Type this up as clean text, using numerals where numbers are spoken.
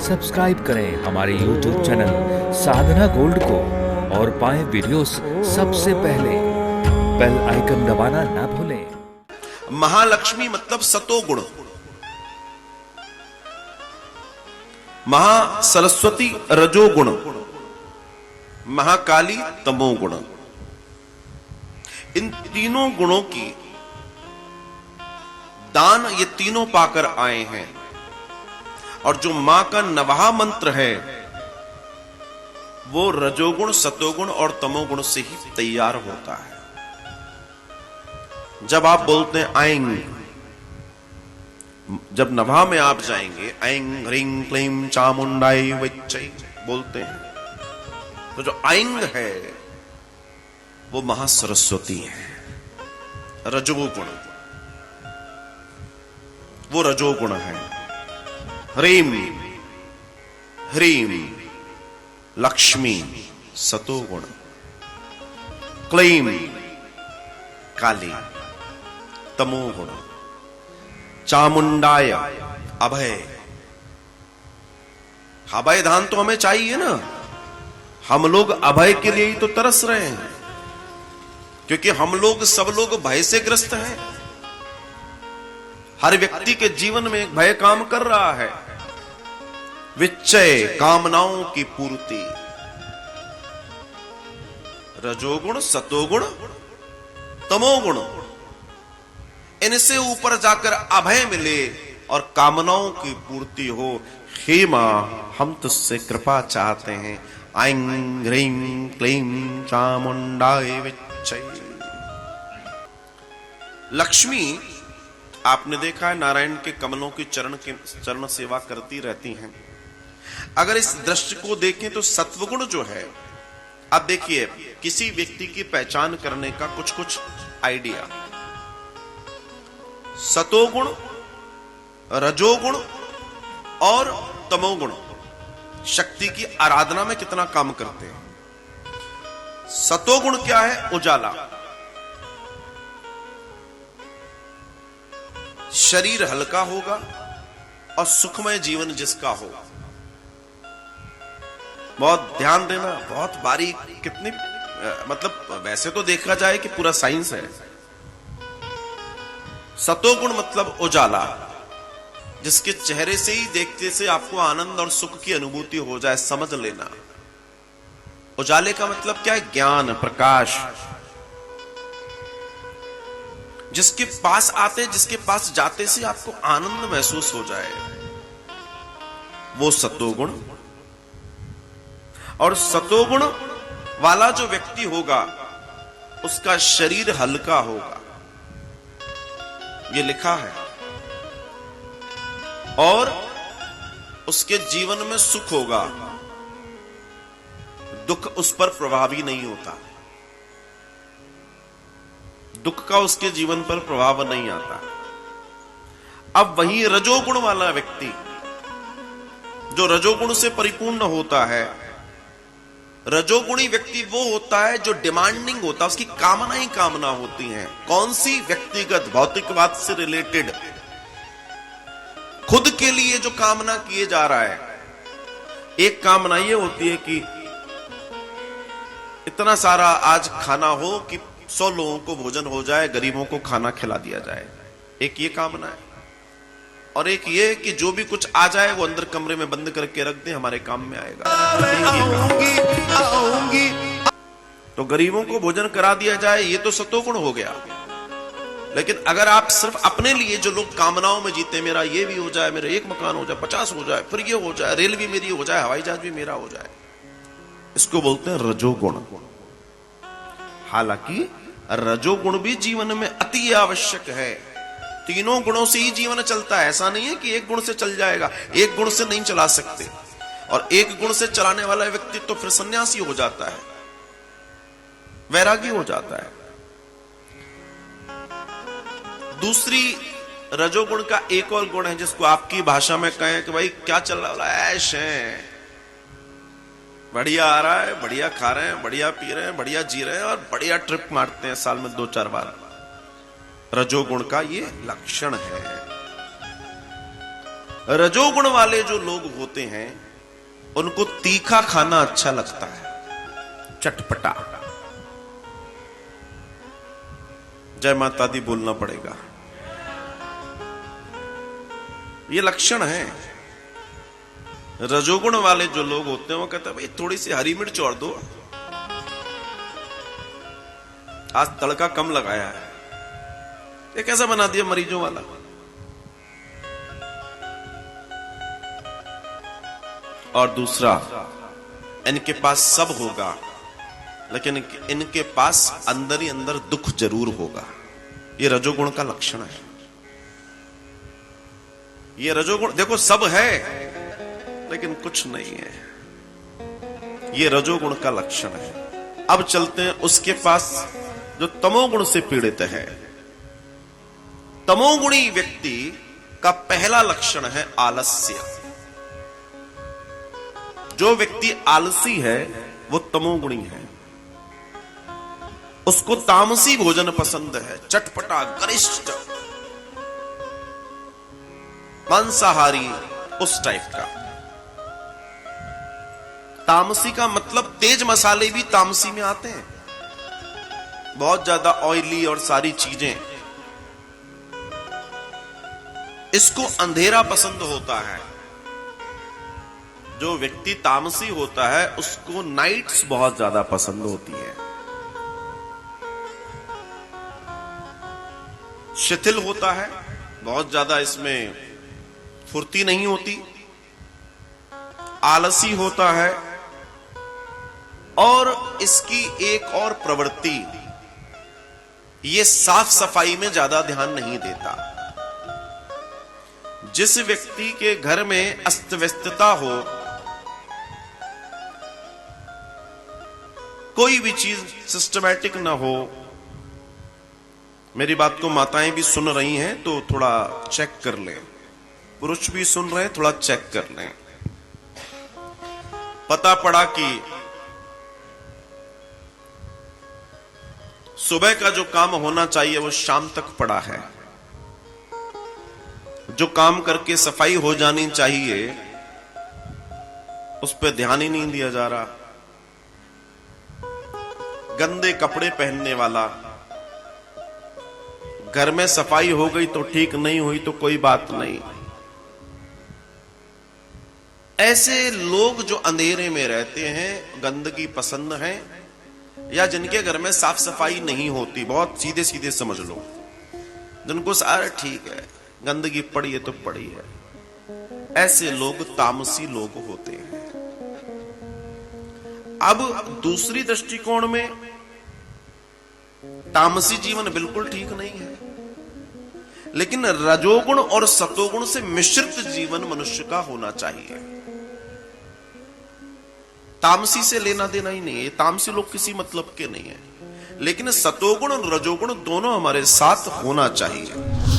Subscribe करें हमारे YouTube channel साधना gold को और पाएं वीडियोस सबसे पहले। बेल आइकन दबाना ना भूलें। महालक्ष्मी मतलब सतोगुण, महासरस्वती रजोगुण, महाकाली तमोगुण। इन तीनों गुणों की दान ये तीनों पाकर आए हैं। और जो मां का नवाह मंत्र है वो रजोगुण, सतोगुण और तमोगुण से ही तैयार होता है। जब आप बोलते हैं ऐंग, जब नभा में आप जाएंगे ऐंग ह्रीं क्लीं चामुंडाई विच्चै बोलते हैं, तो जो ऐंग है वो महासरस्वती है, रजोगुण, वो रजोगुण है। ह्रीं ह्रीं लक्ष्मी सतोगुण, क्लीं काली तमोगुण, चामुंडाय अभय। अभय दान तो हमें चाहिए ना, हम लोग अभय के लिए ही तो तरस रहे हैं, क्योंकि हम लोग सब लोग भय से ग्रस्त हैं। हर व्यक्ति के जीवन में एक भय काम कर रहा है, विच्चय कामनाओं की पूर्ति। रजोगुण, सतोगुण, तमोगुण, इनसे ऊपर जाकर अभय मिले और कामनाओं की पूर्ति हो। हे मां, हम तुझसे कृपा चाहते हैं। ऐं ह्रीं क्लीं चामुंडाय विच्चै। लक्ष्मी, आपने देखा है नारायण के कमलों की चरण सेवा करती रहती हैं। अगर इस दृश्य को देखें तो सत्वगुण जो है, अब देखिए किसी व्यक्ति की पहचान करने का कुछ कुछ आइडिया। सतोगुण, रजोगुण और तमोगुण शक्ति की आराधना में कितना काम करते हैं। सतोगुण क्या है? उजाला, शरीर हल्का होगा और सुखमय जीवन जिसका होगा। बहुत ध्यान देना, बहुत बारीक, कितनी मतलब वैसे तो देखा जाए कि पूरा साइंस है। सतोगुण मतलब उजाला, जिसके चेहरे से ही देखते से आपको आनंद और सुख की अनुभूति हो जाए, समझ लेना। उजाले का मतलब क्या है? ज्ञान, प्रकाश। जिसके पास आते, जिसके पास जाते से आपको आनंद महसूस हो जाए, वो सतोगुण। और सतोगुण वाला जो व्यक्ति होगा उसका शरीर हल्का होगा, ये लिखा है, और उसके जीवन में सुख होगा, दुख उस पर प्रभावी नहीं होता, दुख का उसके जीवन पर प्रभाव नहीं आता। अब वही रजोगुण वाला व्यक्ति, जो रजोगुण से परिपूर्ण होता है, रजोगुणी व्यक्ति वो होता है जो डिमांडिंग होता है, उसकी कामना ही कामना होती हैं। कौन सी? व्यक्तिगत भौतिकवाद से रिलेटेड, खुद के लिए जो कामना किए जा रहा है। एक कामना ये होती है कि इतना सारा आज खाना हो कि 100 लोगों को भोजन हो जाए, गरीबों को खाना खिला दिया जाए, एक ये कामना है। और एक ये कि जो भी कुछ आ जाए वो अंदर कमरे में बंद करके रख दे, हमारे काम में आएगा। तो गरीबों को भोजन करा दिया जाए, ये तो सतोगुण हो गया। लेकिन अगर आप सिर्फ अपने लिए, जो लोग कामनाओं में जीते, मेरा ये भी हो जाए, मेरा एक मकान हो जाए, 50 हो जाए, फिर ये हो जाए, रेल भी मेरी हो जाए, हवाई जहाज भी मेरा हो जाए, इसको बोलते हैं रजोगुण। हालांकि रजोगुण भी जीवन में अति आवश्यक है। तीनों गुणों से ही जीवन चलता है। ऐसा नहीं है कि एक गुण से चल जाएगा, एक गुण से नहीं चला सकते। और एक गुण से चलाने वाला व्यक्ति तो फिर सन्यासी हो जाता है, वैरागी हो जाता है। दूसरी रजोगुण का एक और गुण है, जिसको आपकी भाषा में कहें कि भाई क्या चल रहा है, ऐश है, बढ़िया आ रहा है, बढ़िया खा रहे हैं, बढ़िया पी रहे हैं, बढ़िया जी रहे हैं और बढ़िया ट्रिप मारते हैं साल में 2-4 बार। रजोगुण का ये लक्षण है। रजोगुण वाले जो लोग होते हैं उनको तीखा खाना अच्छा लगता है, चटपटा। जय माता दी बोलना पड़ेगा। ये लक्षण है। रजोगुण वाले जो लोग होते हैं वो कहते हैं भाई थोड़ी सी हरी मिर्च और दो, आज तड़का कम लगाया है। ये कैसा बना दिया मरीजों वाला। और दूसरा, इनके पास सब होगा लेकिन इनके पास अंदर ही अंदर दुख जरूर होगा। ये रजोगुण का लक्षण है। ये रजोगुण, देखो सब है लेकिन कुछ नहीं है, ये रजोगुण का लक्षण है। अब चलते हैं उसके पास जो तमोगुण से पीड़ित है। तमोगुणी व्यक्ति का पहला लक्षण है आलस्य। जो व्यक्ति आलसी है वो तमोगुणी है। उसको तामसी भोजन पसंद है, चटपटा, गरिष्ठ, मांसाहारी, उस टाइप का। तामसी का मतलब तेज मसाले भी तामसी में आते हैं, बहुत ज्यादा ऑयली और सारी चीजें। इसको अंधेरा पसंद होता है। जो व्यक्ति तामसी होता है उसको नाइट्स बहुत ज्यादा पसंद होती है। शिथिल होता है, बहुत ज्यादा इसमें फुर्ती नहीं होती, आलसी होता है। और इसकी एक और प्रवृत्ति, ये साफ सफाई में ज्यादा ध्यान नहीं देता। जिस व्यक्ति के घर में अस्त व्यस्तता हो, कोई भी चीज सिस्टमैटिक ना हो, मेरी बात को माताएं भी सुन रही हैं तो थोड़ा चेक कर लें, पुरुष भी सुन रहे हैं थोड़ा चेक कर लें। पता पड़ा कि सुबह का जो काम होना चाहिए वो शाम तक पड़ा है, जो काम करके सफाई हो जानी चाहिए उस पर ध्यान ही नहीं दिया जा रहा। गंदे कपड़े पहनने वाला, घर में सफाई हो गई तो ठीक, नहीं हुई तो कोई बात नहीं। ऐसे लोग जो अंधेरे में रहते हैं, गंदगी पसंद है, या जिनके घर में साफ सफाई नहीं होती, बहुत सीधे सीधे समझ लो, जिनको सारा ठीक है, गंदगी पड़ी है तो पड़ी है, ऐसे लोग तामसी लोग होते हैं। अब दूसरी दृष्टिकोण में तामसी जीवन बिल्कुल ठीक नहीं है, लेकिन रजोगुण और सतोगुण से मिश्रित जीवन मनुष्य का होना चाहिए। तामसी से लेना देना ही नहीं है, तामसी लोग किसी मतलब के नहीं है, लेकिन सतोगुण और रजोगुण दोनों हमारे साथ होना चाहिए।